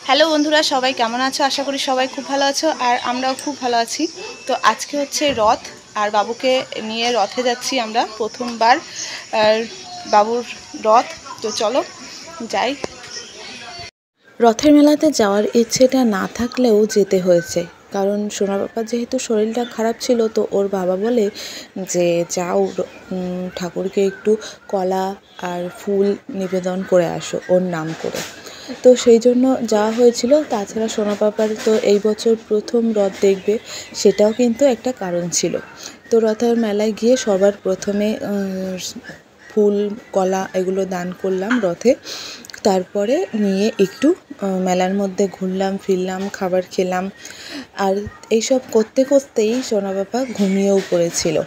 Hello বন্ধুরা, সবাই কেমন আছো? আশা করি সবাই খুব ভালো আছো আর আমরাও খুব ভালো আছি। তো আজকে হচ্ছে রথ, আর বাবুকে নিয়ে রথে যাচ্ছি আমরা প্রথমবার। আর বাবুর রথ, তো চলো যাই। রথের মেলাতে যাওয়ার ইচ্ছেটা না থাকলেও যেতে হয়েছে, কারণ সোনা বাবার যেহেতু শরীরটা খারাপ ছিল, তো ওর বাবা বলে যে যাও ঠাকুরকে একটু কলা আর ফুল নিবেদন করে আসো ওর নাম করে। তো সেই জন্য যাওয়া হয়েছিল। তাছাড়া সোনা পাপার তো এই বছর প্রথম রথ দেখবে, সেটাও কিন্তু একটা কারণ ছিল। তো রথের মেলায় গিয়ে সবার প্রথমে ফুল কলা এগুলো দান করলাম রথে। তারপরে নিয়ে একটু মেলার মধ্যে ঘুরলাম ফিরলাম, খাবার খেলাম। আর এইসব করতে করতেই সোনা বাবা ঘুমিয়েও পড়েছিল।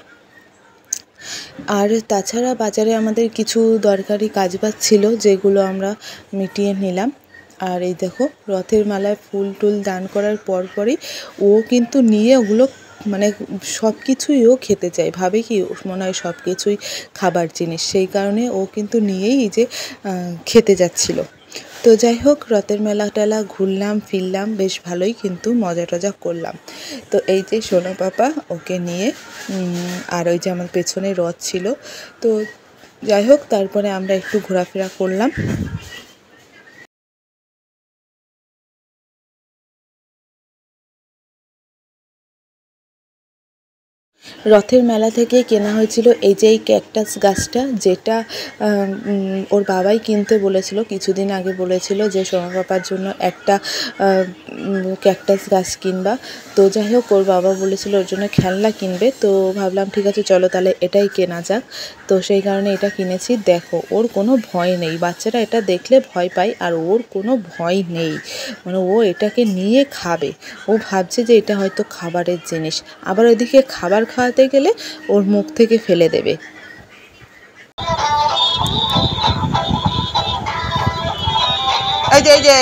আর তাছাড়া বাজারে আমাদের কিছু দরকারি কাজবাজ ছিল, যেগুলো আমরা মিটিয়ে নিলাম। আর এই দেখো, রথের মেলায় ফুল টুল দান করার পরপরই ও কিন্তু নিয়ে ওগুলো মানে সব কিছুই ও খেতে চায়, ভাবে কি মনে হয় সব কিছুই খাবার জিনিস, সেই কারণে ও কিন্তু নিয়েই এই যে খেতে যাচ্ছিল। তো যাই হোক, রথের মেলা টেলা ঘুরলাম ফিরলাম, বেশ ভালোই কিন্তু মজা টজা করলাম। তো এই যে সোনা পাপা ওকে নিয়ে, আর ওই যে আমার পেছনে রথ ছিল। তো যাই হোক, তারপরে আমরা একটু ঘোরাফেরা করলাম। রথের মেলা থেকে কেনা হয়েছিল এই যে এই ক্যাকটাস গাছটা, যেটা ওর বাবাই কিনতে বলেছিল, কিছুদিন আগে বলেছিল যে সোনা পাপার জন্য একটা ক্যাকটাস গাছ কিনবা। তো যাই হোক, ওর বাবা বলেছিল ওর জন্য খেলনা কিনবে, তো ভাবলাম ঠিক আছে চলো তাহলে এটাই কেনা যাক। তো সেই কারণে এটা কিনেছি। দেখো, ওর কোনো ভয় নেই, বাচ্চারা এটা দেখলে ভয় পায় আর ওর কোনো ভয় নেই, মানে ও এটাকে নিয়ে খাবে। ও ভাবছে যে এটা হয়তো খাবারের জিনিস, আবার ওইদিকে খাবার খাওয়াতে গেলে ওর মুখ থেকে ফেলে দেবে। এই যে